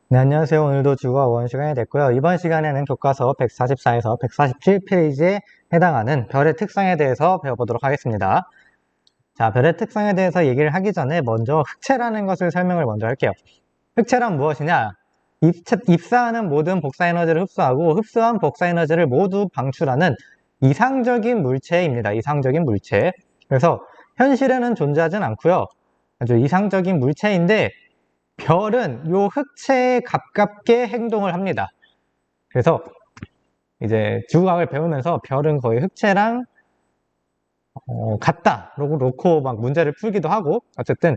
네, 안녕하세요. 오늘도 주과 원 시간이 됐고요. 이번 시간에는 교과서 144에서 147페이지에 해당하는 별의 특성에 대해서 배워보도록 하겠습니다. 자, 별의 특성에 대해서 얘기를 하기 전에 먼저 흑체라는 것을 설명을 먼저 할게요. 흑체란 무엇이냐? 입사하는 모든 복사 에너지를 흡수하고 흡수한 복사 에너지를 모두 방출하는 이상적인 물체입니다. 이상적인 물체. 그래서 현실에는 존재하진 않고요. 아주 이상적인 물체인데 별은 요 흑체에 가깝게 행동을 합니다. 그래서 이제 지구과학을 배우면서 별은 거의 흑체랑 같다 라고 놓고 막 문제를 풀기도 하고, 어쨌든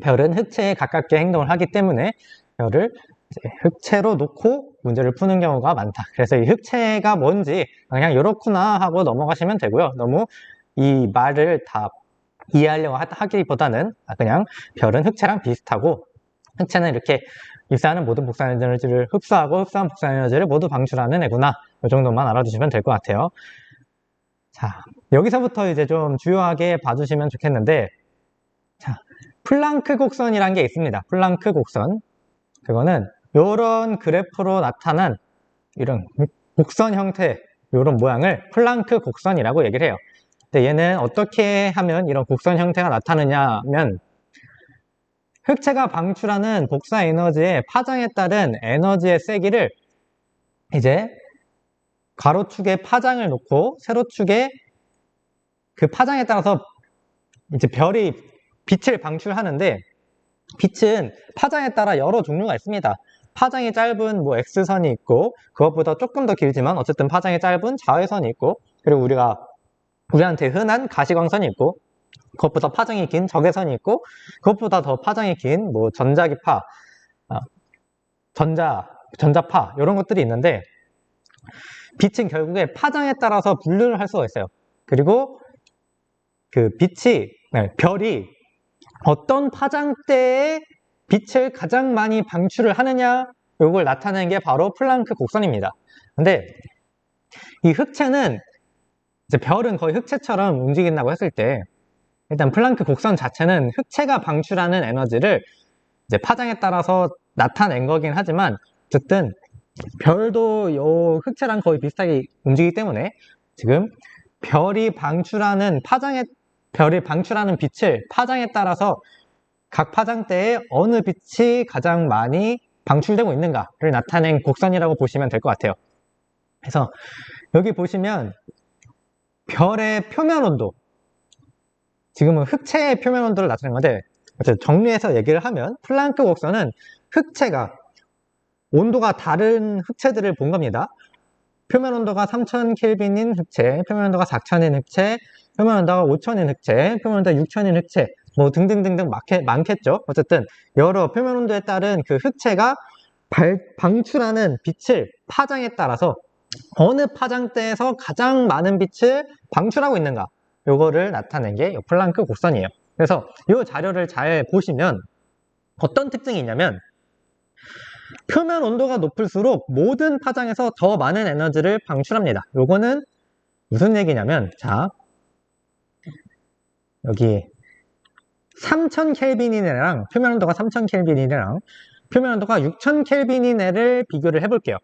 별은 흑체에 가깝게 행동을 하기 때문에 별을 이제 흑체로 놓고 문제를 푸는 경우가 많다. 그래서 이 흑체가 뭔지 그냥 이렇구나 하고 넘어가시면 되고요. 너무 이 말을 다 이해하려고 하기보다는 그냥 별은 흑체랑 비슷하고, 흑체는 이렇게 입사하는 모든 복사 에너지를 흡수하고 흡수한 복사 에너지를 모두 방출하는 애구나. 이 정도만 알아두시면 될 것 같아요. 자, 여기서부터 이제 좀 주요하게 봐주시면 좋겠는데, 자, 플랑크 곡선이란 게 있습니다. 플랑크 곡선. 그거는 이런 그래프로 나타난 이런 곡선 형태, 이런 모양을 플랑크 곡선이라고 얘기를 해요. 근데 얘는 어떻게 하면 이런 곡선 형태가 나타나냐 하면, 흑체가 방출하는 복사 에너지의 파장에 따른 에너지의 세기를 이제 가로축에 파장을 놓고 세로축에 그 파장에 따라서 이제 별이 빛을 방출하는데, 빛은 파장에 따라 여러 종류가 있습니다. 파장이 짧은 뭐 X선이 있고, 그것보다 조금 더 길지만 어쨌든 파장이 짧은 자외선이 있고, 그리고 우리한테 흔한 가시광선이 있고, 그것보다 파장이 긴 적외선이 있고, 그것보다 더 파장이 긴 뭐 전자기파, 아, 전자파 이런 것들이 있는데, 빛은 결국에 파장에 따라서 분류를 할 수가 있어요. 그리고 그 별이 어떤 파장대에 빛을 가장 많이 방출을 하느냐, 이걸 나타내는 게 바로 플랑크 곡선입니다. 근데 이 흑체는, 이제 별은 거의 흑체처럼 움직인다고 했을 때, 일단 플랑크 곡선 자체는 흑체가 방출하는 에너지를 이제 파장에 따라서 나타낸 거긴 하지만, 어쨌든 별도 요 흑체랑 거의 비슷하게 움직이기 때문에 지금 별이 방출하는 빛을 파장에 따라서 각 파장대에 어느 빛이 가장 많이 방출되고 있는가를 나타낸 곡선이라고 보시면 될 것 같아요. 그래서 여기 보시면 별의 표면 온도, 지금은 흑체의 표면 온도를 나타낸 건데, 정리해서 얘기를 하면 플랑크 곡선은 흑체가 온도가 다른 흑체들을 본 겁니다. 표면 온도가 3000켈빈인 흑체, 표면 온도가 4000인 흑체, 표면 온도가 5000인 흑체, 표면 온도가 6000인 흑체, 뭐 등등등등 많겠죠. 어쨌든 여러 표면 온도에 따른 그 흑체가 방출하는 빛을 파장에 따라서 어느 파장대에서 가장 많은 빛을 방출하고 있는가, 요거를 나타낸 게 플랑크 곡선이에요. 그래서 이 자료를 잘 보시면 어떤 특징이 있냐면, 표면 온도가 높을수록 모든 파장에서 더 많은 에너지를 방출합니다. 요거는 무슨 얘기냐면, 자, 여기 3000켈빈인 애랑 표면 온도가 3000켈빈인 애랑 표면 온도가 6000켈빈인 애를 비교를 해볼게요.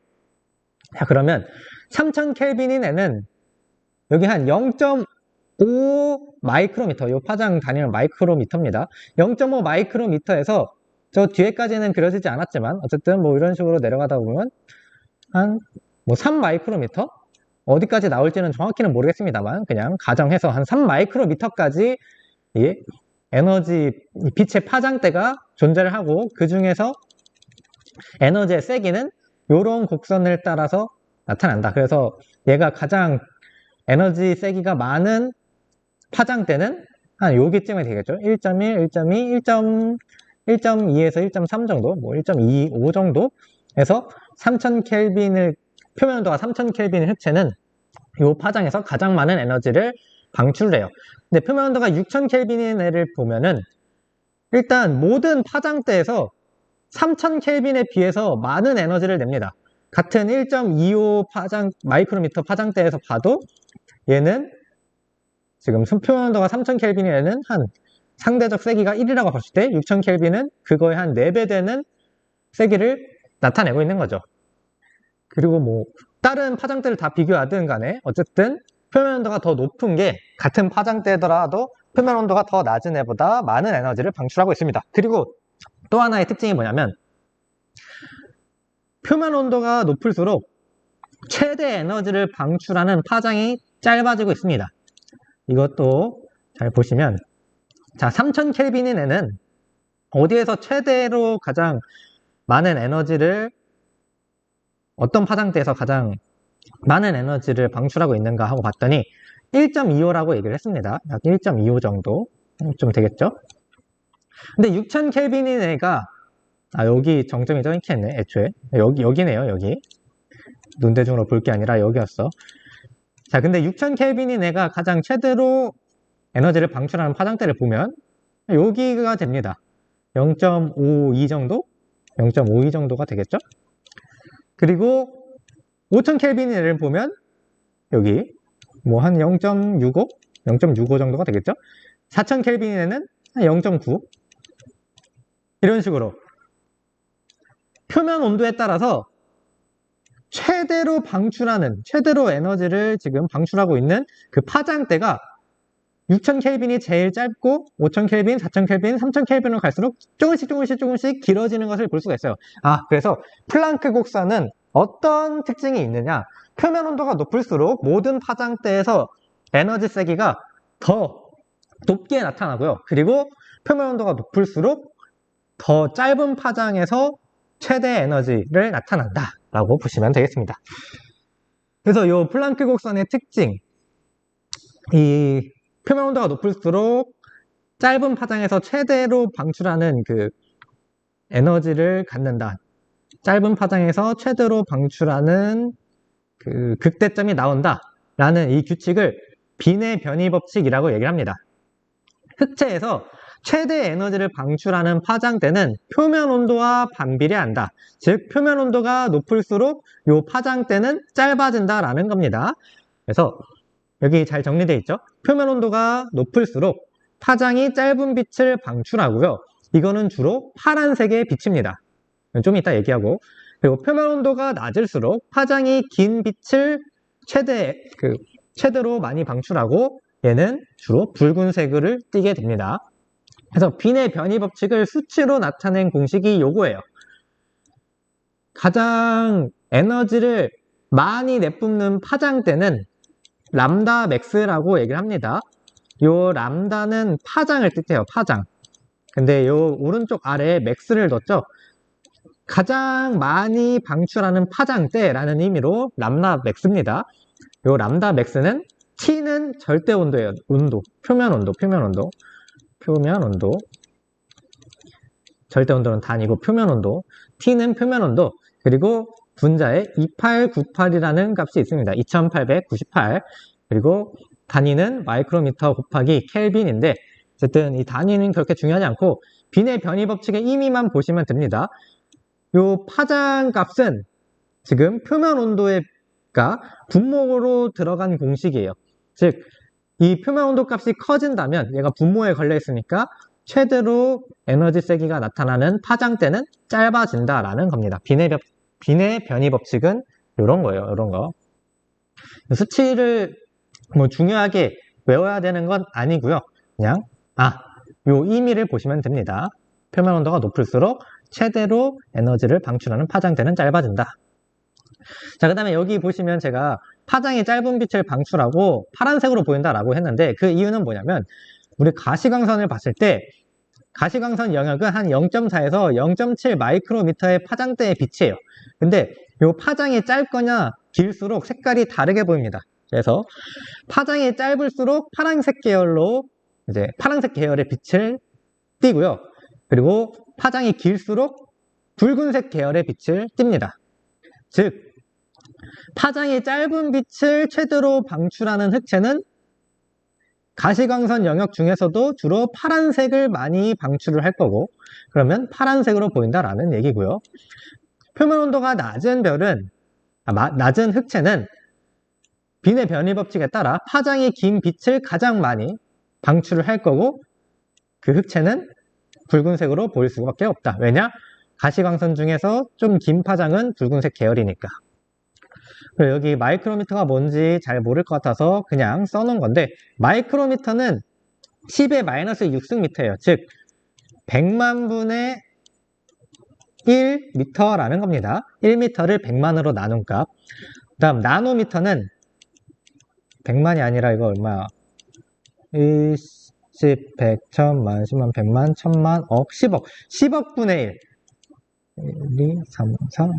자, 그러면 3000켈빈인 애는 여기 한 0.5 마이크로미터, 요 파장 단위는 마이크로미터입니다. 0.5 마이크로미터에서 저 뒤에까지는 그려지지 않았지만 어쨌든 뭐 이런 식으로 내려가다 보면 한 뭐 3 마이크로미터? 어디까지 나올지는 정확히는 모르겠습니다만 그냥 가정해서 한 3 마이크로미터까지 이 빛의 파장대가 존재를 하고, 그 중에서 에너지의 세기는 이런 곡선을 따라서 나타난다. 그래서 얘가 가장 에너지 세기가 많은 파장대는 한 여기쯤에 되겠죠. 1.1, 1.2, 1.2에서 1.3 정도, 뭐 1.25 정도에서 3000켈빈을, 표면 온도가 3000켈빈의 흑체는 이 파장에서 가장 많은 에너지를 방출을 해요. 근데 표면 온도가 6000켈빈인 애를 보면은 일단 모든 파장대에서 3000켈빈에 비해서 많은 에너지를 냅니다. 같은 1.25 마이크로미터 파장대에서 봐도 얘는 지금 표면 온도가 3000켈빈이라는 한 상대적 세기가 1이라고 봤을 때 6000켈빈은 그거의 한 4배 되는 세기를 나타내고 있는 거죠. 그리고 뭐 다른 파장대를 다 비교하든 간에 어쨌든 표면 온도가 더 높은 게 같은 파장대더라도 표면 온도가 더 낮은 애보다 많은 에너지를 방출하고 있습니다. 그리고 또 하나의 특징이 뭐냐면 표면 온도가 높을수록 최대 에너지를 방출하는 파장이 짧아지고 있습니다. 이것도 잘 보시면 자, 3000켈빈인 애는 어디에서 최대로 가장 많은 에너지를 어떤 파장대에서 가장 많은 에너지를 방출하고 있는가 하고 봤더니 1.25라고 얘기를 했습니다. 약 1.25 정도 좀 되겠죠? 근데 6000켈빈인 애가 여기 정점이 떠있게 했네. 애초에 여기네요. 여기 눈대중으로 볼 게 아니라 여기였어. 자, 근데 6000켈빈인 애가 가장 최대로 에너지를 방출하는 파장대를 보면 여기가 됩니다. 0.52 정도? 0.52 정도가 되겠죠? 그리고 5000켈빈을 보면 여기 뭐 한 0.65? 0.65 정도가 되겠죠? 4000켈빈에는 0.9 이런 식으로 표면 온도에 따라서 최대로 에너지를 지금 방출하고 있는 그 파장대가 6000켈빈이 제일 짧고 5000켈빈, 4000켈빈, 3000켈빈으로 갈수록 조금씩 길어지는 것을 볼 수가 있어요. 그래서 플랑크 곡선은 어떤 특징이 있느냐? 표면 온도가 높을수록 모든 파장대에서 에너지 세기가 더 높게 나타나고요. 그리고 표면 온도가 높을수록 더 짧은 파장에서 최대 에너지를 나타난다 라고 보시면 되겠습니다. 그래서 이 플랑크 곡선의 특징, 이 표면 온도가 높을수록 짧은 파장에서 최대로 방출하는 그 에너지를 갖는다. 짧은 파장에서 최대로 방출하는 그 극대점이 나온다 라는 이 규칙을 빈의 변이 법칙이라고 얘기를 합니다. 흑체에서 최대 에너지를 방출하는 파장대는 표면 온도와 반비례한다. 즉 표면 온도가 높을수록 이 파장대는 짧아진다 라는 겁니다. 그래서 여기 잘 정리되어 있죠? 표면 온도가 높을수록 파장이 짧은 빛을 방출하고요. 이거는 주로 파란색의 빛입니다. 좀 이따 얘기하고. 그리고 표면 온도가 낮을수록 파장이 긴 빛을 최대로 많이 방출하고 얘는 주로 붉은색을 띠게 됩니다. 그래서 빈의 변이 법칙을 수치로 나타낸 공식이 요거예요. 가장 에너지를 많이 내뿜는 파장대는 람다 맥스라고 얘기를 합니다. 요 람다는 파장을 뜻해요. 파장. 근데 요 오른쪽 아래에 맥스를 넣었죠. 가장 많이 방출하는 파장대라는 의미로 람다 맥스입니다. 요 람다 맥스는 T는 절대 온도예요. 표면 온도. 절대 온도는 단위고 표면 온도. T는 표면 온도. 그리고 분자에 2898이라는 값이 있습니다. 2898. 그리고 단위는 마이크로미터 곱하기 켈빈인데 어쨌든 이 단위는 그렇게 중요하지 않고 빈의 변이 법칙의 의미만 보시면 됩니다. 요 파장 값은 지금 표면 온도가 분모로 들어간 공식이에요. 즉, 이 표면 온도 값이 커진다면 얘가 분모에 걸려 있으니까 최대로 에너지 세기가 나타나는 파장대는 짧아진다라는 겁니다. 빈의 변이 법칙은 이런 거예요. 이런 거. 수치를 뭐 중요하게 외워야 되는 건 아니고요. 그냥 요 의미를 보시면 됩니다. 표면 온도가 높을수록 최대로 에너지를 방출하는 파장대는 짧아진다. 자, 그 다음에 여기 보시면 제가 파장이 짧은 빛을 방출하고 파란색으로 보인다라고 했는데 그 이유는 뭐냐면 우리 가시광선을 봤을 때 가시광선 영역은 한 0.4에서 0.7 마이크로미터의 파장대의 빛이에요. 근데 이 파장이 짧거나 길수록 색깔이 다르게 보입니다. 그래서 파장이 짧을수록 파란색 계열의 빛을 띠고요. 그리고 파장이 길수록 붉은색 계열의 빛을 띱니다. 즉, 파장이 짧은 빛을 최대로 방출하는 흑체는 가시광선 영역 중에서도 주로 파란색을 많이 방출을 할 거고 그러면 파란색으로 보인다라는 얘기고요. 표면 온도가 낮은 흑체는 빈의 변이 법칙에 따라 파장이 긴 빛을 가장 많이 방출을 할 거고 그 흑체는 붉은색으로 보일 수밖에 없다. 왜냐? 가시광선 중에서 좀 긴 파장은 붉은색 계열이니까. 그리고 여기 마이크로미터가 뭔지 잘 모를 것 같아서 그냥 써놓은 건데, 마이크로미터는 10의 마이너스 6승미터예요. 즉 100만 분의 1미터라는 겁니다. 1미터를 100만으로 나눈 값. 그 다음 나노미터는 100만이 아니라 이거 얼마야? 1, 10, 100, 1000만, 10만, 100만, 1000만, 억, 10억. 10억 분의 1. 1, 2, 3, 4, 5,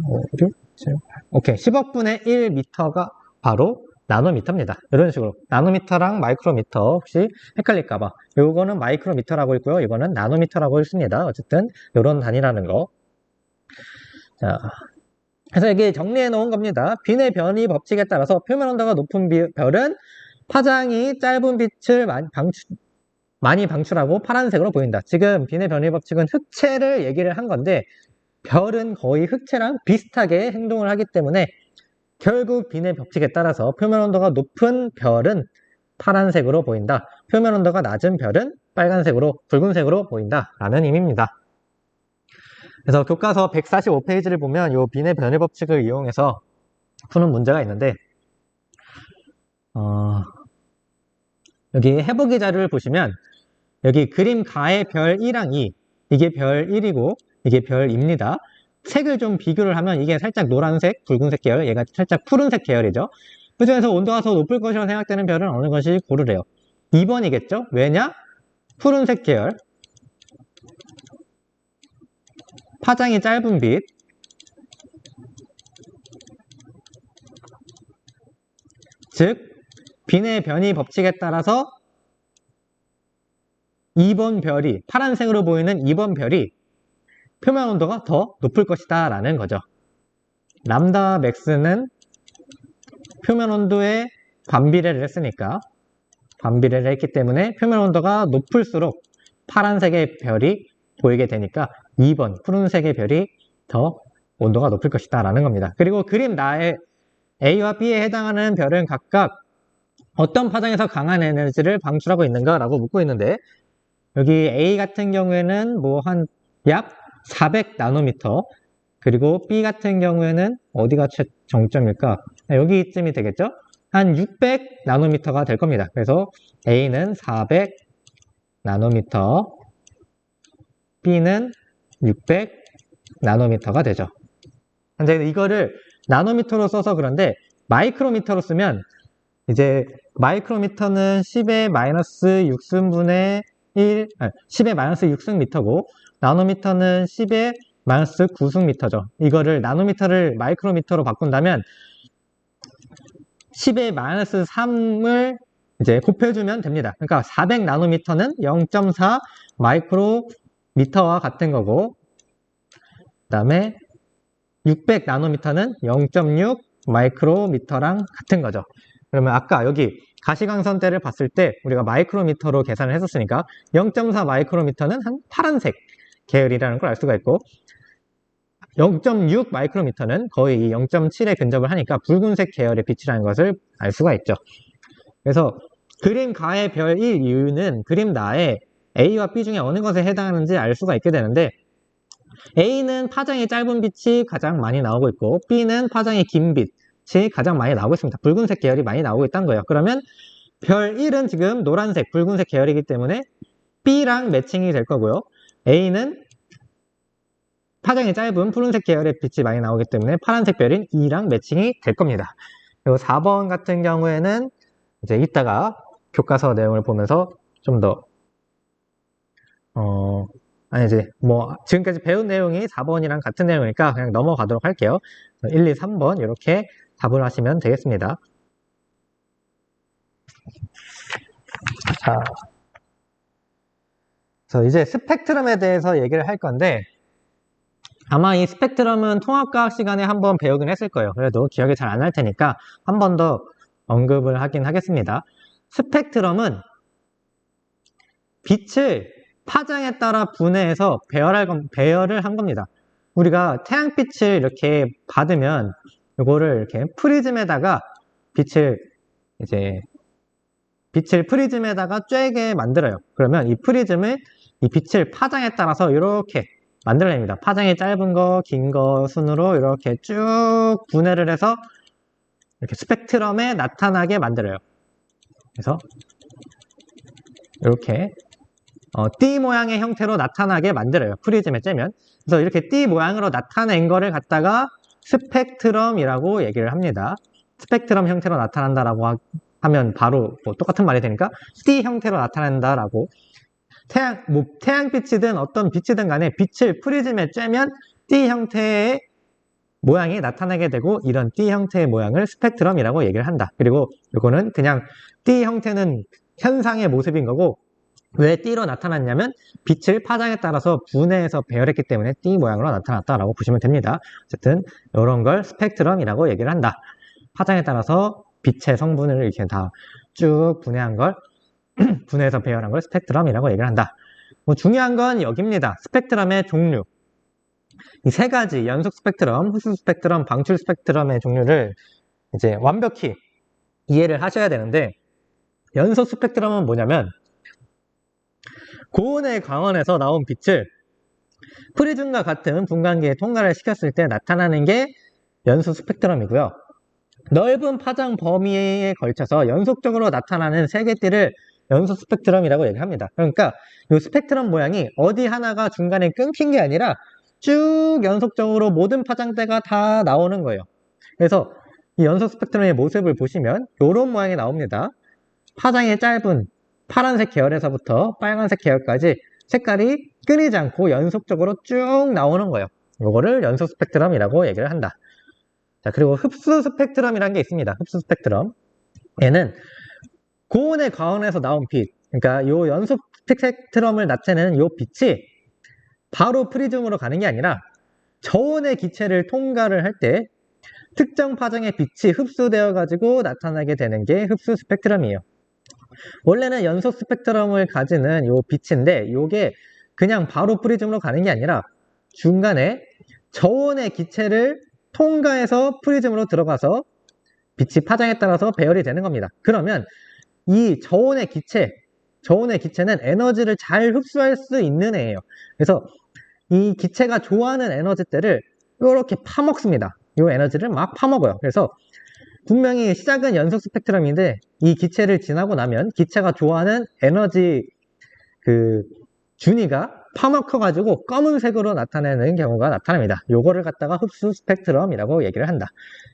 6, 7, 8. 오케이. 10억 분의 1미터가 바로 나노미터입니다. 이런 식으로. 나노미터랑 마이크로미터 혹시 헷갈릴까봐. 요거는 마이크로미터라고 있고요. 이거는 나노미터라고 있습니다. 어쨌든 이런 단위라는 거. 자, 그래서 이게 정리해 놓은 겁니다. 빈의 변이 법칙에 따라서 표면 온도가 높은 별은 파장이 짧은 빛을 많이 방출하고 파란색으로 보인다. 지금 빈의 변이 법칙은 흑채를 얘기를 한 건데, 별은 거의 흑채랑 비슷하게 행동을 하기 때문에 결국 빈의 법칙에 따라서 표면 온도가 높은 별은 파란색으로 보인다. 표면 온도가 낮은 별은 빨간색으로, 붉은색으로 보인다 라는 의미입니다. 그래서 교과서 145페이지를 보면 이 빈의 변이 법칙을 이용해서 푸는 문제가 있는데, 여기 해보기 자료를 보시면 여기 그림 가에 별 1랑 2, 이게 별 1이고 이게 별 2입니다. 색을 좀 비교를 하면 이게 살짝 노란색, 붉은색 계열, 얘가 살짝 푸른색 계열이죠. 그 중에서 온도가 더 높을 것이라고 생각되는 별은 어느 것이 고르래요? 2번이겠죠? 왜냐? 푸른색 계열, 파장이 짧은 빛, 즉 빈의 변이 법칙에 따라서 2번 별이, 파란색으로 보이는 2번 별이 표면 온도가 더 높을 것이다 라는 거죠. 람다 맥스는 표면 온도에 반비례를 했으니까, 반비례를 했기 때문에 표면 온도가 높을수록 파란색의 별이 보이게 되니까 2번 푸른색의 별이 더 온도가 높을 것이다 라는 겁니다. 그리고 그림 나에 A와 B에 해당하는 별은 각각 어떤 파장에서 강한 에너지를 방출하고 있는가 라고 묻고 있는데, 여기 A 같은 경우에는 뭐 한 약 400 나노미터, 그리고 B 같은 경우에는 어디가 정점일까? 여기쯤이 되겠죠? 한 600 나노미터가 될 겁니다. 그래서 A는 400 나노미터, B는 600 나노미터가 되죠. 근데 이거를 나노미터로 써서 그런데 마이크로미터로 쓰면 이제 마이크로미터는 10의 마이너스 6승분의 1, 10의 마이너스 6승미터고 나노미터는 10의 마이너스 9승미터죠. 이거를 나노미터를 마이크로미터로 바꾼다면 10의 마이너스 3을 이제 곱해주면 됩니다. 그러니까 400 나노미터는 0.4 마이크로미터와 같은 거고, 그 다음에 600 나노미터는 0.6 마이크로미터랑 같은 거죠. 그러면 아까 여기 가시광선대를 봤을 때 우리가 마이크로미터로 계산을 했었으니까 0.4 마이크로미터는 한 파란색 계열이라는 걸 알 수가 있고, 0.6 마이크로미터는 거의 0.7에 근접을 하니까 붉은색 계열의 빛이라는 것을 알 수가 있죠. 그래서 그림 가의 별 1 이유는 그림 나에 A와 B 중에 어느 것에 해당하는지 알 수가 있게 되는데, A는 파장이 짧은 빛이 가장 많이 나오고 있고 B는 파장이 긴 빛이 가장 많이 나오고 있습니다. 붉은색 계열이 많이 나오고 있다는 거예요. 그러면 별 1은 지금 노란색, 붉은색 계열이기 때문에 B랑 매칭이 될 거고요. A는 파장이 짧은 푸른색 계열의 빛이 많이 나오기 때문에 파란색 별인 E랑 매칭이 될 겁니다. 그리고 4번 같은 경우에는 이제 이따가 교과서 내용을 보면서 좀 더 아니지, 뭐 지금까지 배운 내용이 4번이랑 같은 내용이니까 그냥 넘어가도록 할게요. 1, 2, 3번 이렇게 답을 하시면 되겠습니다. 자, 그래서 이제 스펙트럼에 대해서 얘기를 할 건데, 아마 이 스펙트럼은 통합과학 시간에 한번 배우긴 했을 거예요. 그래도 기억이 잘 안 날 테니까 한 번 더 언급을 하긴 하겠습니다. 스펙트럼은 빛을 파장에 따라 분해해서 배열을 한 겁니다. 우리가 태양빛을 이렇게 받으면 이거를 이렇게 프리즘에다가 빛을 프리즘에다가 쬐게 만들어요. 그러면 이 프리즘을 이 빛을 파장에 따라서 이렇게 만들어냅니다. 파장이 짧은 거, 긴 거 순으로 이렇게 쭉 분해를 해서 이렇게 스펙트럼에 나타나게 만들어요. 그래서 이렇게 띠 모양의 형태로 나타나게 만들어요. 프리즘에 쬐면. 그래서 이렇게 띠 모양으로 나타낸 거를 갖다가 스펙트럼이라고 얘기를 합니다. 스펙트럼 형태로 나타난다라고 하면 바로 뭐 똑같은 말이 되니까 띠 형태로 나타난다라고. 태양빛이든 어떤 빛이든 간에 빛을 프리즘에 쬐면 띠 형태의 모양이 나타나게 되고, 이런 띠 형태의 모양을 스펙트럼이라고 얘기를 한다. 그리고 이거는 그냥 띠 형태는 현상의 모습인 거고, 왜 띠로 나타났냐면 빛을 파장에 따라서 분해해서 배열했기 때문에 띠 모양으로 나타났다라고 보시면 됩니다. 어쨌든 이런 걸 스펙트럼이라고 얘기를 한다. 파장에 따라서 빛의 성분을 이렇게 다 쭉 분해한 걸 분해해서 배열한 걸 스펙트럼이라고 얘기를 한다. 뭐 중요한 건 여기입니다. 스펙트럼의 종류. 이 세 가지, 연속 스펙트럼, 흡수 스펙트럼, 방출 스펙트럼의 종류를 이제 완벽히 이해를 하셔야 되는데, 연속 스펙트럼은 뭐냐면 고온의 광원에서 나온 빛을 프리즘과 같은 분광기에 통과를 시켰을 때 나타나는 게 연속 스펙트럼이고요. 넓은 파장 범위에 걸쳐서 연속적으로 나타나는 세개띠를 연속 스펙트럼이라고 얘기합니다. 그러니까 이 스펙트럼 모양이 어디 하나가 중간에 끊긴 게 아니라 쭉 연속적으로 모든 파장대가 다 나오는 거예요. 그래서 이 연속 스펙트럼의 모습을 보시면 이런 모양이 나옵니다. 파장이 짧은 파란색 계열에서부터 빨간색 계열까지 색깔이 끊이지 않고 연속적으로 쭉 나오는 거예요. 이거를 연속 스펙트럼이라고 얘기를 한다. 자, 그리고 흡수 스펙트럼이라는 게 있습니다. 흡수 스펙트럼. 얘는 고온의 과원에서 나온 빛, 그러니까 요 연속 스펙트럼을 나타내는 요 빛이 바로 프리즘으로 가는 게 아니라 저온의 기체를 통과를 할 때 특정 파장의 빛이 흡수되어 가지고 나타나게 되는 게 흡수 스펙트럼이에요. 원래는 연속 스펙트럼을 가지는 요 빛인데 요게 그냥 바로 프리즘으로 가는 게 아니라 중간에 저온의 기체를 통과해서 프리즘으로 들어가서 빛이 파장에 따라서 배열이 되는 겁니다. 그러면 이 저온의 기체는 에너지를 잘 흡수할 수 있는 애예요. 그래서 이 기체가 좋아하는 에너지대를 이렇게 파먹습니다. 이 에너지를 막 파먹어요. 그래서 분명히 시작은 연속 스펙트럼인데 이 기체를 지나고 나면 기체가 좋아하는 에너지 준위가 파먹혀가지고 검은색으로 나타내는 경우가 나타납니다. 요거를 갖다가 흡수 스펙트럼이라고 얘기를 한다.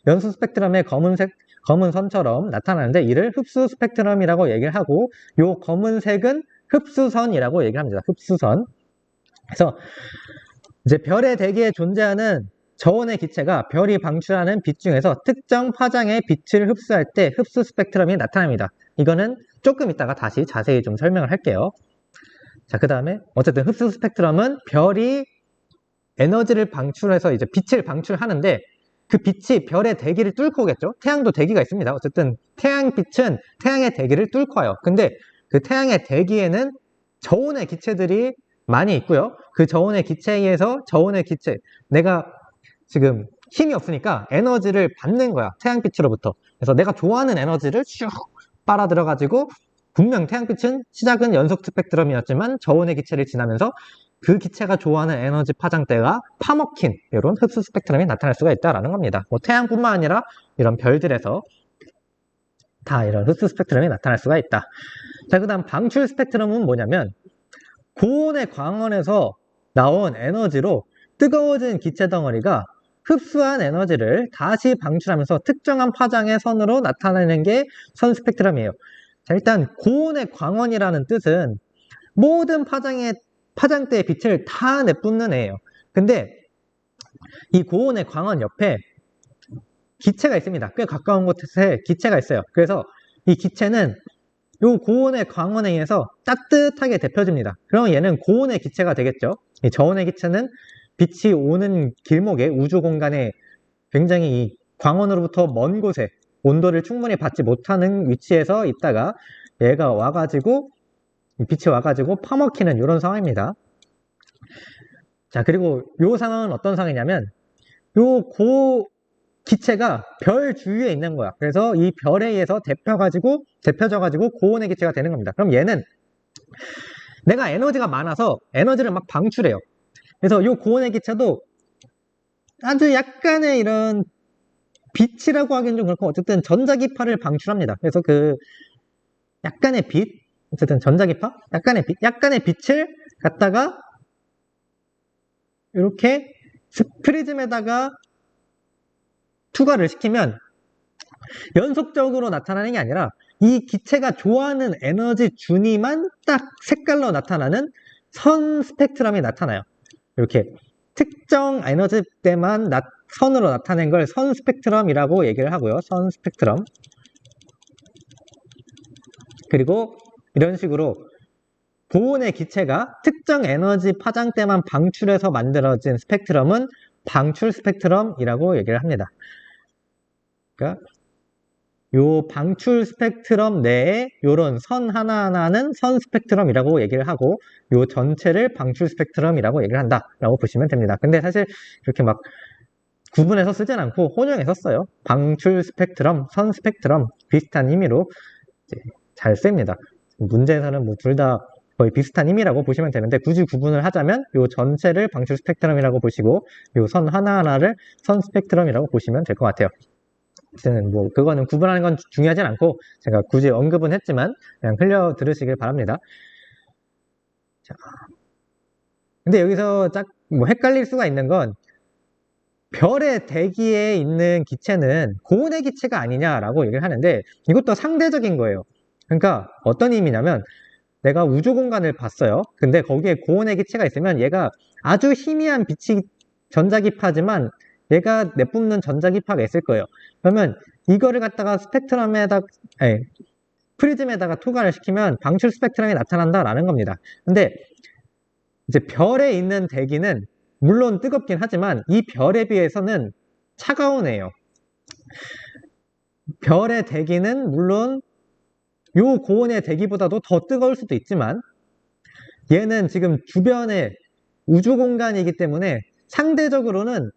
연수 스펙트럼의 검은 선처럼 나타나는데 이를 흡수 스펙트럼이라고 얘기를 하고, 요 검은색은 흡수선이라고 얘기를 합니다. 흡수선. 그래서 이제 별의 대기에 존재하는 저온의 기체가 별이 방출하는 빛 중에서 특정 파장의 빛을 흡수할 때 흡수 스펙트럼이 나타납니다. 이거는 조금 이따가 다시 자세히 좀 설명을 할게요. 자, 그 다음에 어쨌든 흡수 스펙트럼은 별이 에너지를 방출해서 이제 빛을 방출하는데 그 빛이 별의 대기를 뚫고 오겠죠. 태양도 대기가 있습니다. 어쨌든 태양빛은 태양의 대기를 뚫고 와요. 근데 그 태양의 대기에는 저온의 기체들이 많이 있고요. 그 저온의 기체에 의해서 내가 지금 힘이 없으니까 에너지를 받는 거야. 태양빛으로부터. 그래서 내가 좋아하는 에너지를 쭉 빨아들여가지고, 분명 태양빛은 시작은 연속 스펙트럼이었지만 저온의 기체를 지나면서 그 기체가 좋아하는 에너지 파장대가 파먹힌 이런 흡수 스펙트럼이 나타날 수가 있다는 겁니다. 뭐 태양뿐만 아니라 이런 별들에서 다 이런 흡수 스펙트럼이 나타날 수가 있다. 자, 그 다음 방출 스펙트럼은 뭐냐면 고온의 광원에서 나온 에너지로 뜨거워진 기체 덩어리가 흡수한 에너지를 다시 방출하면서 특정한 파장의 선으로 나타내는 게 선 스펙트럼이에요. 자, 일단 고온의 광원이라는 뜻은 모든 파장대의 빛을 다 내뿜는 애예요. 근데 이 고온의 광원 옆에 기체가 있습니다. 꽤 가까운 곳에 기체가 있어요. 그래서 이 기체는 이 고온의 광원에 의해서 따뜻하게 데펴집니다. 그럼 얘는 고온의 기체가 되겠죠. 이 저온의 기체는 빛이 오는 길목에 우주 공간에 굉장히 이 광원으로부터 먼 곳에 온도를 충분히 받지 못하는 위치에서 있다가 얘가 와가지고 빛이 와가지고 파먹히는 이런 상황입니다. 자, 그리고 이 상황은 어떤 상황이냐면 요 기체가 별 주위에 있는 거야. 그래서 이 별에 의해서 데펴져가지고 고온의 기체가 되는 겁니다. 그럼 얘는 내가 에너지가 많아서 에너지를 막 방출해요. 그래서 이 고온의 기체도 아주 약간의 이런 빛이라고 하기는 좀 그렇고 어쨌든 전자기파를 방출합니다. 그래서 그 약간의 빛, 어쨌든 전자기파, 약간의 빛을 갖다가 이렇게 프리즘에다가 투과를 시키면 연속적으로 나타나는 게 아니라 이 기체가 좋아하는 에너지 준위만 딱 색깔로 나타나는 선 스펙트럼이 나타나요. 이렇게 특정 에너지 때만 선으로 나타낸 걸 선 스펙트럼이라고 얘기를 하고요. 선 스펙트럼. 그리고 이런 식으로 고온의 기체가 특정 에너지 파장 때만 방출해서 만들어진 스펙트럼은 방출 스펙트럼이라고 얘기를 합니다. 그러니까 요 방출 스펙트럼 내에 요런 선 하나하나는 선 스펙트럼이라고 얘기를 하고 요 전체를 방출 스펙트럼이라고 얘기를 한다라고 보시면 됩니다. 근데 사실 이렇게 막 구분해서 쓰진 않고 혼용해서 써요. 방출 스펙트럼, 선 스펙트럼 비슷한 의미로 잘 씁니다. 문제에서는 뭐 둘 다 거의 비슷한 의미라고 보시면 되는데 굳이 구분을 하자면 요 전체를 방출 스펙트럼이라고 보시고 요 선 하나하나를 선 스펙트럼이라고 보시면 될 것 같아요. 뭐 그거는 구분하는 건 중요하진 않고 제가 굳이 언급은 했지만 그냥 흘려 들으시길 바랍니다. 자, 근데 여기서 뭐 헷갈릴 수가 있는 건 별의 대기에 있는 기체는 고온의 기체가 아니냐라고 얘기를 하는데 이것도 상대적인 거예요. 그러니까 어떤 의미냐면 내가 우주 공간을 봤어요. 근데 거기에 고온의 기체가 있으면 얘가 아주 희미한 빛이 전자기파지만 얘가 내뿜는 전자기파가 있을 거예요. 그러면 이거를 갖다가 프리즘에다가 투과를 시키면 방출 스펙트럼이 나타난다라는 겁니다. 근데 이제 별에 있는 대기는 물론 뜨겁긴 하지만 이 별에 비해서는 차가운 애예요. 별의 대기는 물론 요 고온의 대기보다도 더 뜨거울 수도 있지만 얘는 지금 주변에 우주 공간이기 때문에 상대적으로는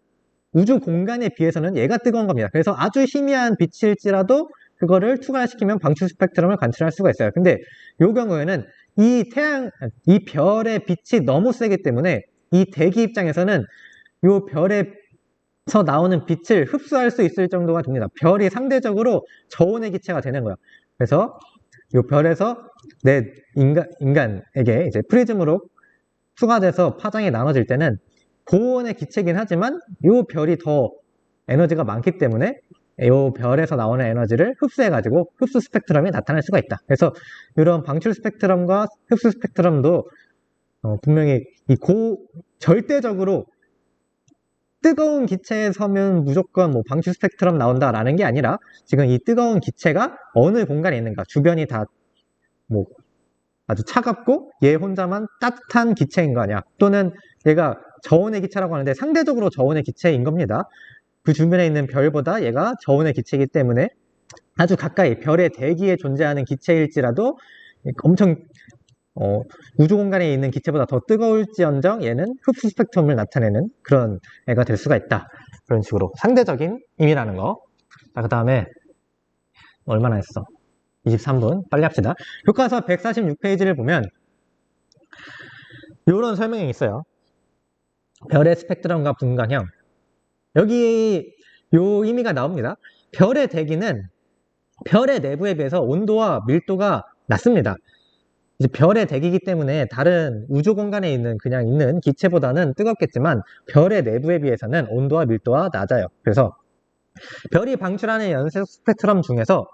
우주 공간에 비해서는 얘가 뜨거운 겁니다. 그래서 아주 희미한 빛일지라도 그거를 투과시키면 방출 스펙트럼을 관찰할 수가 있어요. 근데 이 경우에는 이 별의 빛이 너무 세기 때문에 이 대기 입장에서는 이 별에서 나오는 빛을 흡수할 수 있을 정도가 됩니다. 별이 상대적으로 저온의 기체가 되는 거예요. 그래서 이 별에서 내 인간에게 이제 프리즘으로 투과돼서 파장이 나눠질 때는 고온의 기체긴 하지만 이 별이 더 에너지가 많기 때문에 이 별에서 나오는 에너지를 흡수해가지고 흡수 스펙트럼이 나타날 수가 있다. 그래서 이런 방출 스펙트럼과 흡수 스펙트럼도 분명히 절대적으로 뜨거운 기체에 서면 무조건 뭐 방출 스펙트럼 나온다라는 게 아니라 지금 이 뜨거운 기체가 어느 공간에 있는가, 주변이 다 뭐 아주 차갑고 얘 혼자만 따뜻한 기체인 거 아니야, 또는 얘가 저온의 기체라고 하는데 상대적으로 저온의 기체인 겁니다. 그 주변에 있는 별보다 얘가 저온의 기체이기 때문에 아주 가까이 별의 대기에 존재하는 기체일지라도 엄청 우주 공간에 있는 기체보다 더 뜨거울지언정 얘는 흡수 스펙트럼을 나타내는 그런 애가 될 수가 있다. 그런 식으로 상대적인 의미라는 거. 자, 그 다음에 얼마나 했어? 23분. 빨리 합시다. 교과서 146페이지를 보면 이런 설명이 있어요. 별의 스펙트럼과 분광형. 여기 요 의미가 나옵니다. 별의 대기는 별의 내부에 비해서 온도와 밀도가 낮습니다. 이제 별의 대기이기 때문에 다른 우주 공간에 있는 그냥 있는 기체보다는 뜨겁겠지만 별의 내부에 비해서는 온도와 밀도가 낮아요. 그래서 별이 방출하는 연쇄 스펙트럼 중에서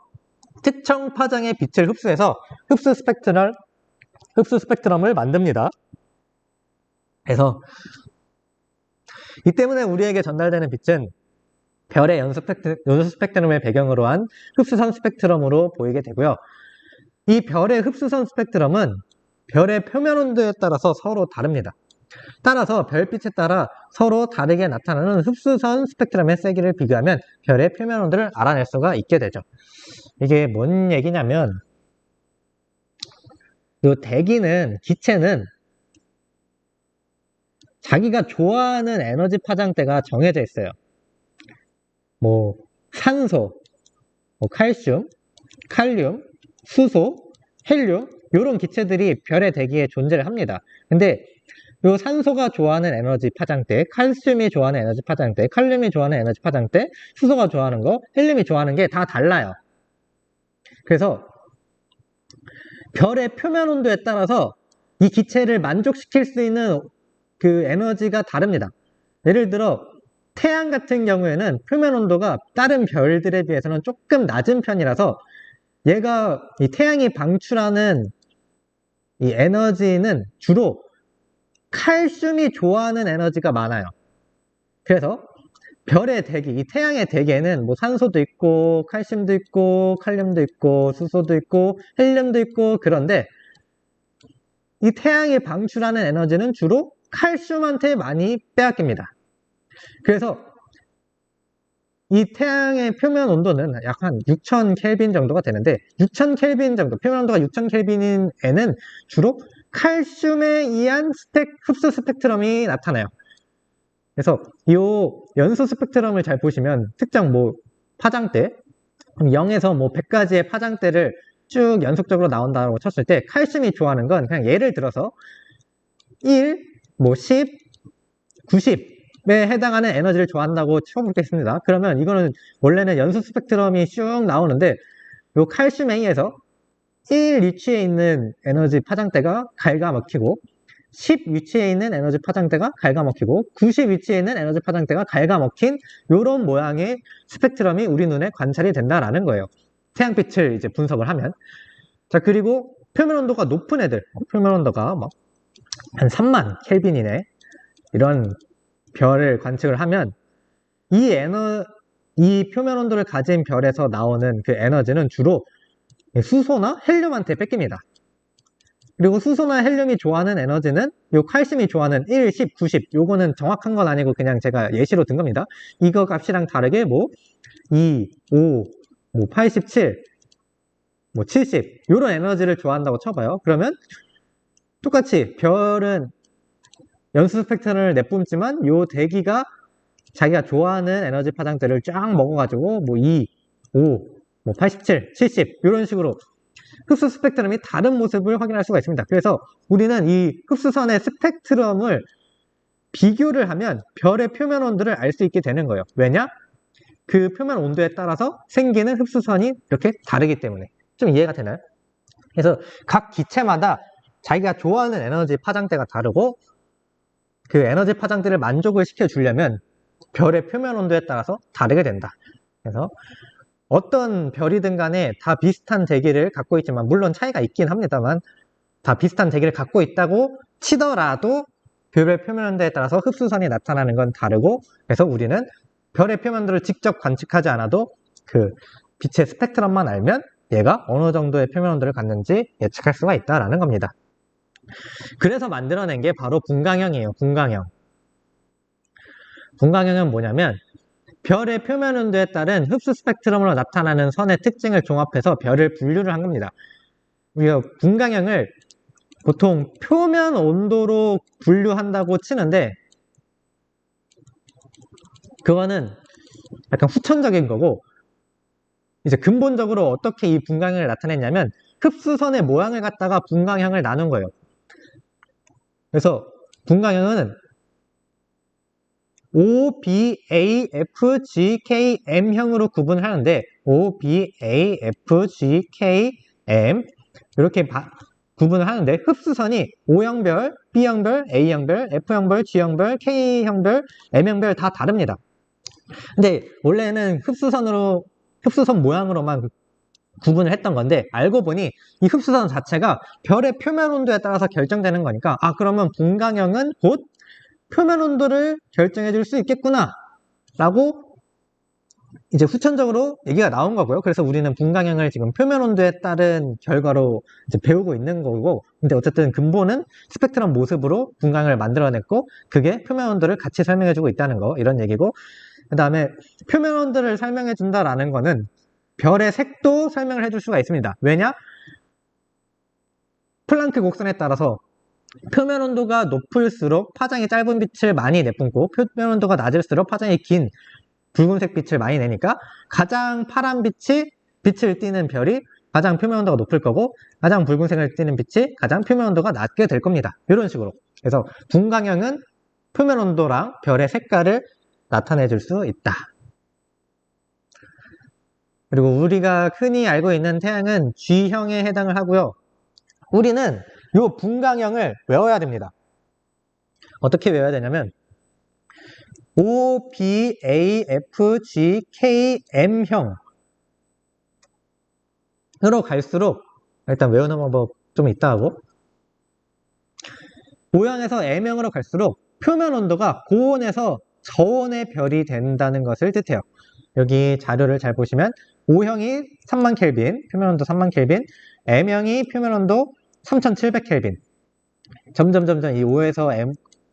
특정 파장의 빛을 흡수해서 흡수 스펙트럼을 만듭니다. 그래서 이 때문에 우리에게 전달되는 빛은 별의 연소 스펙트럼을 배경으로 한 흡수선 스펙트럼으로 보이게 되고요. 이 별의 흡수선 스펙트럼은 별의 표면 온도에 따라서 서로 다릅니다. 따라서 별빛에 따라 서로 다르게 나타나는 흡수선 스펙트럼의 세기를 비교하면 별의 표면 온도를 알아낼 수가 있게 되죠. 이게 뭔 얘기냐면 이 기체는 자기가 좋아하는 에너지 파장대가 정해져 있어요. 뭐 산소, 뭐 칼슘, 칼륨, 수소, 헬륨 이런 기체들이 별의 대기에 존재를 합니다. 근데 요 산소가 좋아하는 에너지 파장대, 칼슘이 좋아하는 에너지 파장대, 칼륨이 좋아하는 에너지 파장대, 수소가 좋아하는 거, 헬륨이 좋아하는 게 다 달라요. 그래서 별의 표면 온도에 따라서 이 기체를 만족시킬 수 있는 그 에너지가 다릅니다. 예를 들어 태양 같은 경우에는 표면 온도가 다른 별들에 비해서는 조금 낮은 편이라서 얘가 이 태양이 방출하는 이 에너지는 주로 칼슘이 좋아하는 에너지가 많아요. 그래서 별의 대기, 이 태양의 대기에는 뭐 산소도 있고 칼슘도 있고 칼륨도 있고 수소도 있고 헬륨도 있고, 그런데 이 태양이 방출하는 에너지는 주로 칼슘한테 많이 빼앗깁니다. 그래서 이 태양의 표면 온도는 약 한 6000 켈빈 정도가 되는데, 6000 켈빈 정도, 표면 온도가 6000 켈빈인 애는 주로 칼슘에 의한 흡수 스펙트럼이 나타나요. 그래서 이 연소 스펙트럼을 잘 보시면 특정 뭐 파장대 0에서 뭐 100가지의 파장대를 쭉 연속적으로 나온다고 쳤을 때 칼슘이 좋아하는 건 그냥 예를 들어서 1, 뭐 10, 90에 해당하는 에너지를 좋아한다고 쳐보겠습니다. 그러면 이거는 원래는 연소 스펙트럼이 쭉 나오는데 요 칼슘 A에서 1 위치에 있는 에너지 파장대가 갉아먹히고 10 위치에 있는 에너지 파장대가 갉아먹히고 90 위치에 있는 에너지 파장대가 갉아먹힌 이런 모양의 스펙트럼이 우리 눈에 관찰이 된다라는 거예요. 태양빛을 이제 분석을 하면. 자, 그리고 표면 온도가 높은 애들, 표면 온도가 막 한 3만 켈빈이네, 이런 별을 관측을 하면 이 표면 온도를 가진 별에서 나오는 그 에너지는 주로 수소나 헬륨한테 뺏깁니다. 그리고 수소나 헬륨이 좋아하는 에너지는 요 칼슘이 좋아하는 1, 10, 90, 요거는 정확한 건 아니고 그냥 제가 예시로 든 겁니다. 이거 값이랑 다르게 뭐 2, 5, 뭐 87, 뭐 70 요런 에너지를 좋아한다고 쳐봐요. 그러면 똑같이 별은 연소 스펙트럼을 내뿜지만 요 대기가 자기가 좋아하는 에너지 파장대를 쫙 먹어가지고 뭐 2, 5, 뭐 87, 70 이런 식으로 흡수 스펙트럼이 다른 모습을 확인할 수가 있습니다. 그래서 우리는 이 흡수선의 스펙트럼을 비교를 하면 별의 표면 온도를 알 수 있게 되는 거예요. 왜냐? 그 표면 온도에 따라서 생기는 흡수선이 이렇게 다르기 때문에. 좀 이해가 되나요? 그래서 각 기체마다 자기가 좋아하는 에너지 파장대가 다르고 그 에너지 파장대를 만족을 시켜주려면 별의 표면 온도에 따라서 다르게 된다. 그래서 어떤 별이든 간에 다 비슷한 대기를 갖고 있지만, 물론 차이가 있긴 합니다만 다 비슷한 대기를 갖고 있다고 치더라도 별의 표면 온도에 따라서 흡수선이 나타나는 건 다르고, 그래서 우리는 별의 표면들을 직접 관측하지 않아도 그 빛의 스펙트럼만 알면 얘가 어느 정도의 표면 온도를 갖는지 예측할 수가 있다라는 겁니다. 그래서 만들어낸 게 바로 분광형이에요. 분광형. 분광형은 뭐냐면 별의 표면 온도에 따른 흡수 스펙트럼으로 나타나는 선의 특징을 종합해서 별을 분류를 한 겁니다. 우리가 분광형을 보통 표면 온도로 분류한다고 치는데 그거는 약간 후천적인 거고, 이제 근본적으로 어떻게 이 분광형을 나타냈냐면 흡수선의 모양을 갖다가 분광형을 나눈 거예요. 그래서 분광형은 O, B, A, F, G, K, M형으로 구분을 하는데 O, B, A, F, G, K, M 이렇게 구분을 하는데 흡수선이 O형별, B형별, A형별, F형별, G형별, K형별, M형별 다 다릅니다. 근데 원래는 흡수선 모양으로만 구분을 했던 건데 알고 보니 이 흡수선 자체가 별의 표면 온도에 따라서 결정되는 거니까 그러면 분광형은 곧 표면 온도를 결정해 줄 수 있겠구나 라고 이제 후천적으로 얘기가 나온 거고요. 그래서 우리는 분광형을 지금 표면 온도에 따른 결과로 이제 배우고 있는 거고, 근데 어쨌든 근본은 스펙트럼 모습으로 분광형을 만들어냈고 그게 표면 온도를 같이 설명해 주고 있다는 거, 이런 얘기고, 그 다음에 표면 온도를 설명해 준다라는 거는 별의 색도 설명을 해줄 수가 있습니다. 왜냐? 플랑크 곡선에 따라서 표면 온도가 높을수록 파장이 짧은 빛을 많이 내뿜고 표면 온도가 낮을수록 파장이 긴 붉은색 빛을 많이 내니까 가장 파란 빛을 띠는 별이 가장 표면 온도가 높을 거고 가장 붉은색을 띠는 빛이 가장 표면 온도가 낮게 될 겁니다. 이런 식으로. 그래서 분광형은 표면 온도랑 별의 색깔을 나타내 줄 수 있다. 그리고 우리가 흔히 알고 있는 태양은 G형에 해당을 하고요. 우리는 이 분광형을 외워야 됩니다. 어떻게 외워야 되냐면 O, B, A, F, G, K, M형으로 갈수록 일단 외우는 방법 좀 있다 하고 O형에서 M형으로 갈수록 표면 온도가 고온에서 저온의 별이 된다는 것을 뜻해요. 여기 자료를 잘 보시면 O형이 30,000 켈빈, 표면 온도 30,000 켈빈, M형이 표면 온도 3,700 켈빈. 점점 이 O에서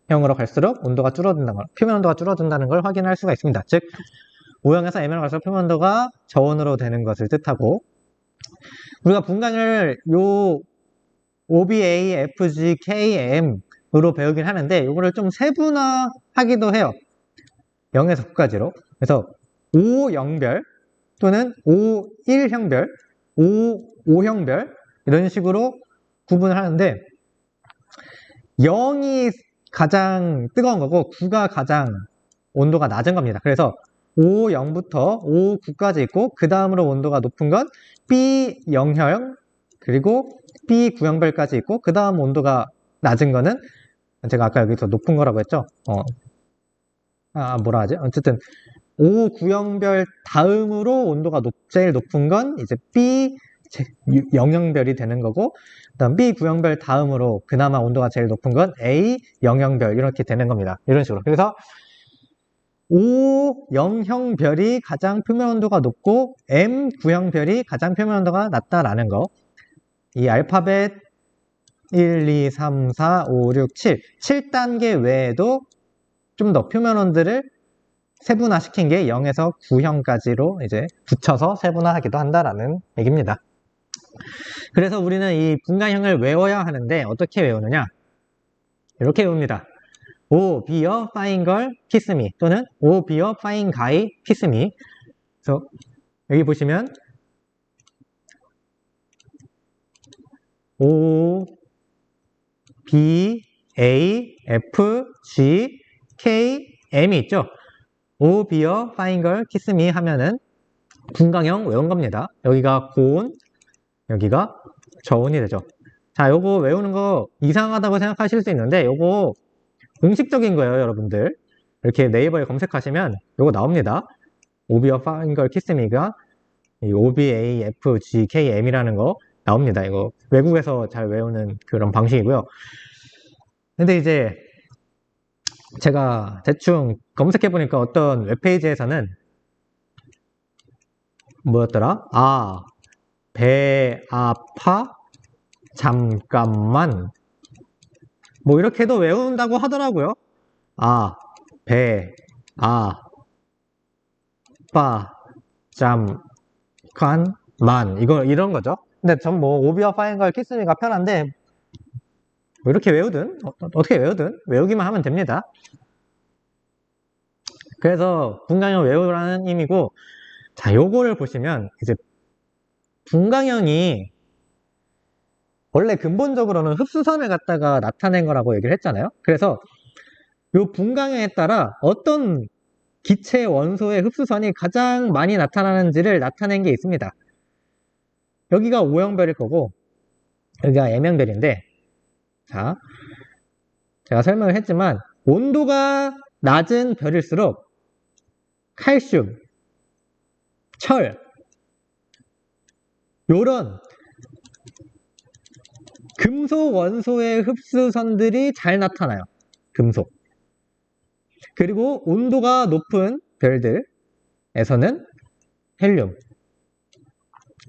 M형으로 갈수록 온도가 줄어든다는 걸, 표면 온도가 줄어든다는 걸 확인할 수가 있습니다. 즉 O형에서 M형으로 갈수록 표면 온도가 저온으로 되는 것을 뜻하고 우리가 분광을 요 OBA, FG, KM으로 배우긴 하는데 이거를 좀 세분화하기도 해요. 0에서 9까지로. 그래서 O0별 또는 O1형별, O5형별 이런 식으로 구분을 하는데 0이 가장 뜨거운 거고 9가 가장 온도가 낮은 겁니다. 그래서 O0부터 O9까지 있고 그 다음으로 온도가 높은 건 B0형 그리고 B9형별까지 있고 그 다음 온도가 낮은 거는 제가 아까 여기서 높은 거라고 했죠. 뭐라 하지? 어쨌든 O9형별 다음으로 온도가 제일 높은 건 이제 B0형별이 되는 거고 그다음 B9형별 다음으로 그나마 온도가 제일 높은 건 A0형별 이렇게 되는 겁니다. 이런 식으로. 그래서 O0형별이 가장 표면 온도가 높고 M9형별이 가장 표면 온도가 낮다라는 거. 이 알파벳 1, 2, 3, 4, 5, 6, 7 7단계 외에도 좀 더 표면 온도를 세분화시킨 게 0에서 9형까지로 이제 붙여서 세분화하기도 한다라는 얘기입니다. 그래서 우리는 이 분광형을 외워야 하는데 어떻게 외우느냐? 이렇게 외웁니다. O, be a fine girl, kiss me 또는 O, be a fine guy, kiss me. 그래서 여기 보시면 O, B, A, F, G, K, M이 있죠? O, be a fine girl, kiss me 하면은 분광형 외운 겁니다. 여기가 고온, 여기가 저온이 되죠. 자, 요거 외우는 거 이상하다고 생각하실 수 있는데 요거 공식적인 거예요, 여러분들. 이렇게 네이버에 검색하시면 요거 나옵니다. O, be a fine girl, kiss me가 이 O, B, A, F, G, K, M이라는 거 나옵니다. 이거 외국에서 잘 외우는 그런 방식이고요. 근데 이제 제가 대충 검색해보니까 어떤 웹페이지에서는 뭐였더라? 배 아파? 잠깐만. 뭐 이렇게도 외운다고 하더라고요. 배 아파? 잠깐만. 이런 거죠. 근데 전 뭐 오비어 파인걸 키스미가 편한데 뭐 이렇게 외우든 어떻게 외우든 외우기만 하면 됩니다. 그래서 분광형 외우라는 의미고 자 요거를 보시면 이제 분광형이 원래 근본적으로는 흡수선을 갖다가 나타낸 거라고 얘기를 했잖아요. 그래서 요 분광형에 따라 어떤 기체 원소의 흡수선이 가장 많이 나타나는지를 나타낸 게 있습니다. 여기가 O형별일 거고 여기가 M형별인데 자 제가 설명을 했지만 온도가 낮은 별일수록 칼슘, 철 요런 금속 원소의 흡수선들이 잘 나타나요. 금속. 그리고 온도가 높은 별들에서는 헬륨,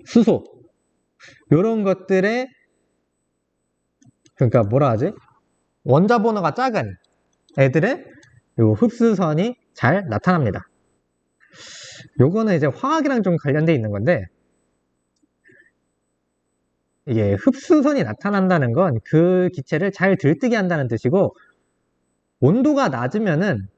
수소 요런 것들의 그러니까 뭐라 하지? 원자 번호가 작은 애들의 요 흡수선이 잘 나타납니다. 요거는 이제 화학이랑 좀 관련돼 있는 건데 이게 흡수선이 나타난다는 건 그 기체를 잘 들뜨게 한다는 뜻이고 온도가 낮으면은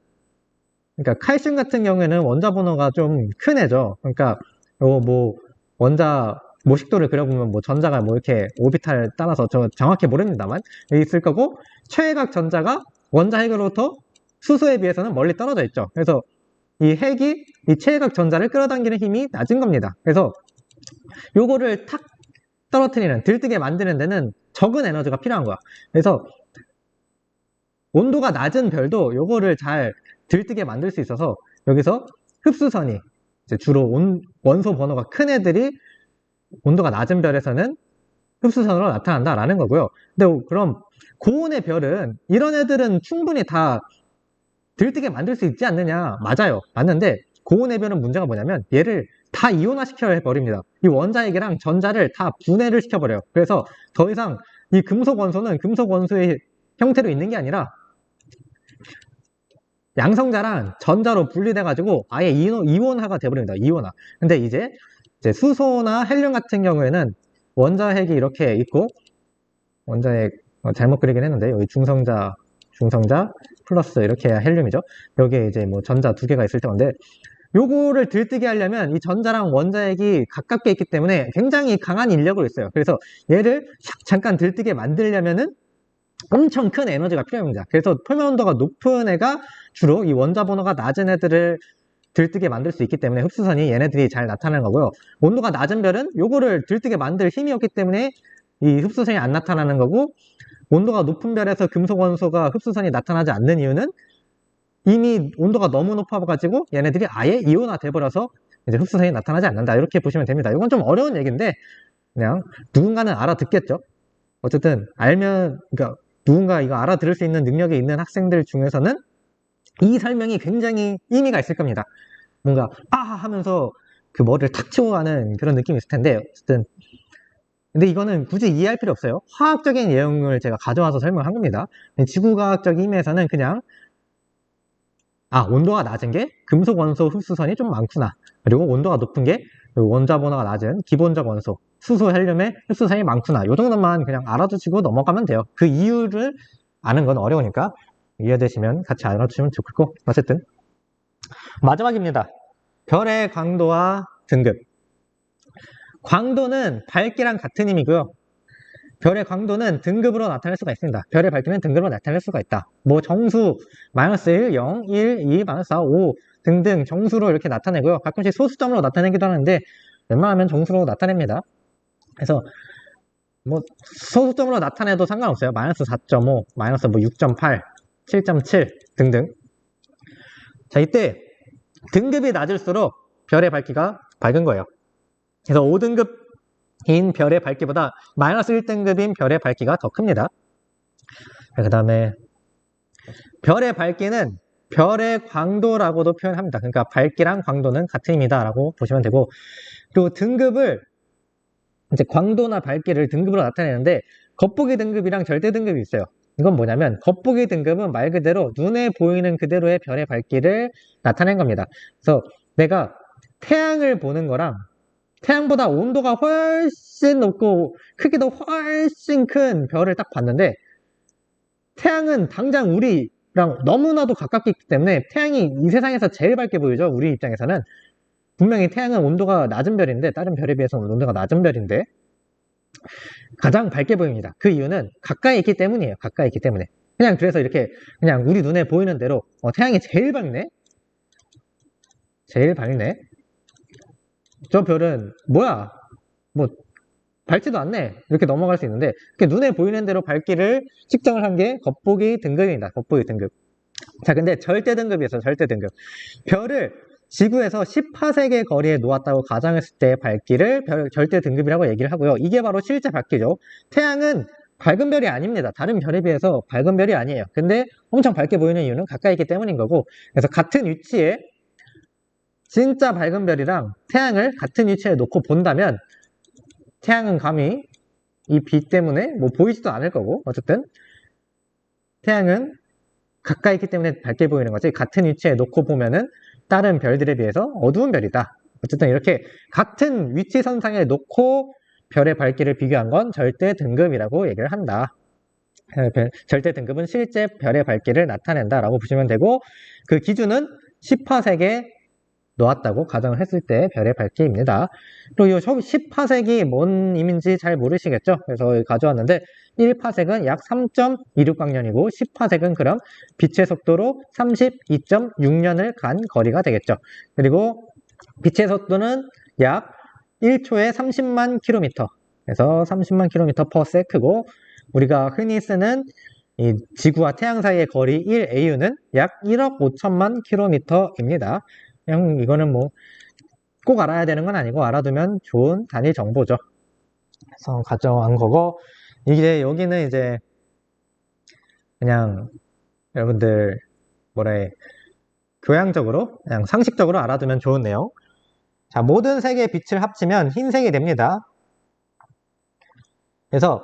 그러니까 칼슘 같은 경우에는 원자 번호가 좀 큰 애죠. 그러니까 요 뭐 원자 모식도를 그려보면 뭐 전자가 뭐 이렇게 오비탈 따라서 저 정확히 모릅니다만 여기 있을 거고, 최외곽 전자가 원자 핵으로부터 수소에 비해서는 멀리 떨어져 있죠. 그래서 이 핵이 이 최외곽 전자를 끌어당기는 힘이 낮은 겁니다. 그래서 요거를 탁 떨어뜨리는, 들뜨게 만드는 데는 적은 에너지가 필요한 거야. 그래서 온도가 낮은 별도 요거를 잘 들뜨게 만들 수 있어서 여기서 흡수선이 이제 주로 원소 번호가 큰 애들이 온도가 낮은 별에서는 흡수선으로 나타난다라는 거고요. 근데 그럼 고온의 별은 이런 애들은 충분히 다 들뜨게 만들 수 있지 않느냐? 맞아요. 맞는데 고온의 별은 문제가 뭐냐면 얘를 다 이온화 시켜버립니다. 이 원자핵이랑 전자를 다 분해를 시켜버려요. 그래서 더 이상 이 금속 원소는 금속 원소의 형태로 있는 게 아니라 양성자랑 전자로 분리돼가지고 아예 이온화가 돼버립니다. 이온화. 근데 이제 수소나 헬륨 같은 경우에는 원자핵이 이렇게 있고, 원자핵 잘못 그리긴 했는데 여기 중성자 플러스 이렇게 해야 헬륨이죠. 여기에 이제 뭐 전자 두 개가 있을 건데, 요거를 들뜨게 하려면 이 전자랑 원자핵이 가깝게 있기 때문에 굉장히 강한 인력을 써요. 그래서 얘를 잠깐 들뜨게 만들려면은 엄청 큰 에너지가 필요합니다. 그래서 표면 온도가 높은 애가 주로 이 원자 번호가 낮은 애들을 들뜨게 만들 수 있기 때문에 흡수선이 얘네들이 잘 나타나는 거고요. 온도가 낮은 별은 요거를 들뜨게 만들 힘이 없기 때문에 이 흡수선이 안 나타나는 거고, 온도가 높은 별에서 금속 원소가 흡수선이 나타나지 않는 이유는 이미 온도가 너무 높아가지고 얘네들이 아예 이온화 돼버려서 이제 흡수선이 나타나지 않는다. 이렇게 보시면 됩니다. 이건 좀 어려운 얘기인데 그냥 누군가는 알아듣겠죠. 어쨌든 알면, 그러니까 누군가 이거 알아들을 수 있는 능력이 있는 학생들 중에서는 이 설명이 굉장히 의미가 있을 겁니다. 뭔가 하면서 그 머리를 탁 치고 가는 그런 느낌이 있을 텐데, 어쨌든 근데 이거는 굳이 이해할 필요 없어요. 화학적인 내용을 제가 가져와서 설명한 겁니다. 지구과학적 의미에서는 그냥 온도가 낮은 게 금속 원소 흡수선이 좀 많구나. 그리고 온도가 높은 게 원자 번호가 낮은 기본적 원소 수소, 헬륨의 흡수선이 많구나. 요 정도만 그냥 알아두시고 넘어가면 돼요. 그 이유를 아는 건 어려우니까 이해되시면 같이 알아두시면 좋겠고, 어쨌든 마지막입니다. 별의 광도와 등급. 광도는 밝기랑 같은 의미고요. 별의 광도는 등급으로 나타낼 수가 있습니다. 별의 밝기는 등급으로 나타낼 수가 있다. 뭐 정수, 마이너스 1, 0, 1, 2, 마이너스 4, 5 등등 정수로 이렇게 나타내고요. 가끔씩 소수점으로 나타내기도 하는데 웬만하면 정수로 나타냅니다. 그래서 뭐 소수점으로 나타내도 상관없어요. 마이너스 4.5, 마이너스 뭐 6.8, 7.7 등등. 자, 이때 등급이 낮을수록 별의 밝기가 밝은 거예요. 그래서 5등급인 별의 밝기보다 마이너스 1등급인 별의 밝기가 더 큽니다. 그 다음에 별의 밝기는 별의 광도라고도 표현합니다. 그러니까 밝기랑 광도는 같은 의미다 라고 보시면 되고, 그리고 등급을 이제 광도나 밝기를 등급으로 나타내는데 겉보기 등급이랑 절대 등급이 있어요. 이건 뭐냐면 겉보기 등급은 말 그대로 눈에 보이는 그대로의 별의 밝기를 나타낸 겁니다. 그래서 내가 태양을 보는 거랑 태양보다 온도가 훨씬 높고 크기도 훨씬 큰 별을 딱 봤는데, 태양은 당장 우리랑 너무나도 가깝게 있기 때문에 태양이 이 세상에서 제일 밝게 보이죠. 우리 입장에서는. 분명히 태양은 온도가 낮은 별인데, 다른 별에 비해서는 온도가 낮은 별인데 가장 밝게 보입니다. 그 이유는 가까이 있기 때문이에요. 가까이 있기 때문에. 그냥 그래서 이렇게 그냥 우리 눈에 보이는 대로 태양이 제일 밝네? 제일 밝네? 저 별은 뭐야? 뭐 밝지도 않네. 이렇게 넘어갈 수 있는데, 눈에 보이는 대로 밝기를 측정을 한 게 겉보기 등급입니다. 겉보기 등급. 자, 근데 절대 등급이 있어요. 절대 등급. 별을 지구에서 10파세기 거리에 놓았다고 가정했을 때 밝기를 절대 등급이라고 얘기를 하고요. 이게 바로 실제 밝기죠. 태양은 밝은 별이 아닙니다. 다른 별에 비해서 밝은 별이 아니에요. 근데 엄청 밝게 보이는 이유는 가까이 있기 때문인 거고, 그래서 같은 위치에 진짜 밝은 별이랑 태양을 같은 위치에 놓고 본다면 태양은 감히 이 빛 때문에 뭐 보이지도 않을 거고, 어쨌든 태양은 가까이 있기 때문에 밝게 보이는 거지, 같은 위치에 놓고 보면은 다른 별들에 비해서 어두운 별이다. 어쨌든 이렇게 같은 위치선상에 놓고 별의 밝기를 비교한 건 절대 등급이라고 얘기를 한다. 절대 등급은 실제 별의 밝기를 나타낸다 라고 보시면 되고, 그 기준은 10파섹에 놓았다고 가정을 했을 때 별의 밝기입니다. 그리고 이 10파섹이 뭔 의미인지 잘 모르시겠죠? 그래서 가져왔는데 1파섹은 약 3.26광년이고 10파섹은 그럼 빛의 속도로 32.6년을 간 거리가 되겠죠. 그리고 빛의 속도는 약 1초에 30만 킬로미터, 그래서 30만 킬로미터 per sec고, 우리가 흔히 쓰는 이 지구와 태양 사이의 거리 1AU는 약 1억 5천만 킬로미터입니다. 그냥 이거는 뭐 꼭 알아야 되는 건 아니고 알아두면 좋은 단위 정보죠. 그래서 가져온 거고, 이게 여기는 이제 그냥 여러분들 교양적으로 그냥 상식적으로 알아두면 좋은 내용. 자, 모든 색의 빛을 합치면 흰색이 됩니다. 그래서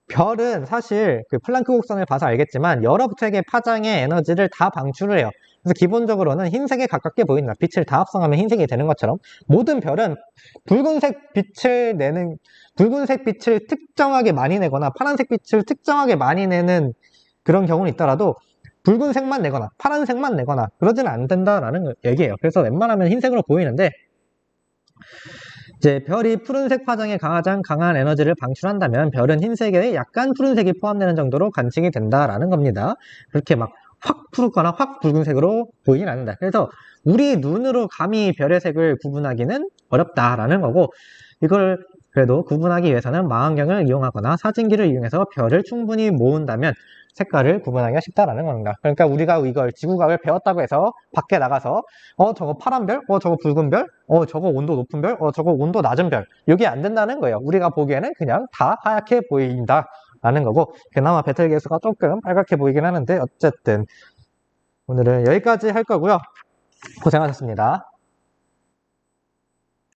별은 사실 그 플랑크 곡선을 봐서 알겠지만 여러 색의 파장의 에너지를 다 방출을 해요. 그래서 기본적으로는 흰색에 가깝게 보인다. 빛을 다 합성하면 흰색이 되는 것처럼 모든 별은 붉은색 빛을 특정하게 많이 내거나 파란색 빛을 특정하게 많이 내는 그런 경우는 있더라도 붉은색만 내거나 파란색만 내거나 그러지는 않는다라는 얘기예요. 그래서 웬만하면 흰색으로 보이는데, 이제 별이 푸른색 파장에 가장 강한 에너지를 방출한다면 별은 흰색에 약간 푸른색이 포함되는 정도로 관측이 된다라는 겁니다. 그렇게 막 확 푸르거나 확 붉은색으로 보이진 않는다. 그래서 우리 눈으로 감히 별의 색을 구분하기는 어렵다라는 거고, 이걸 그래도 구분하기 위해서는 망원경을 이용하거나 사진기를 이용해서 별을 충분히 모은다면 색깔을 구분하기가 쉽다라는 겁니다. 그러니까 우리가 이걸 지구과학을 배웠다고 해서 밖에 나가서 저거 파란 별, 저거 붉은 별, 저거 온도 높은 별, 저거 온도 낮은 별, 이게 안 된다는 거예요. 우리가 보기에는 그냥 다 하얗게 보인다 라는 거고, 그나마 베텔게우스가 조금 빨갛게 보이긴 하는데 어쨌든 오늘은 여기까지 할 거고요. 고생하셨습니다.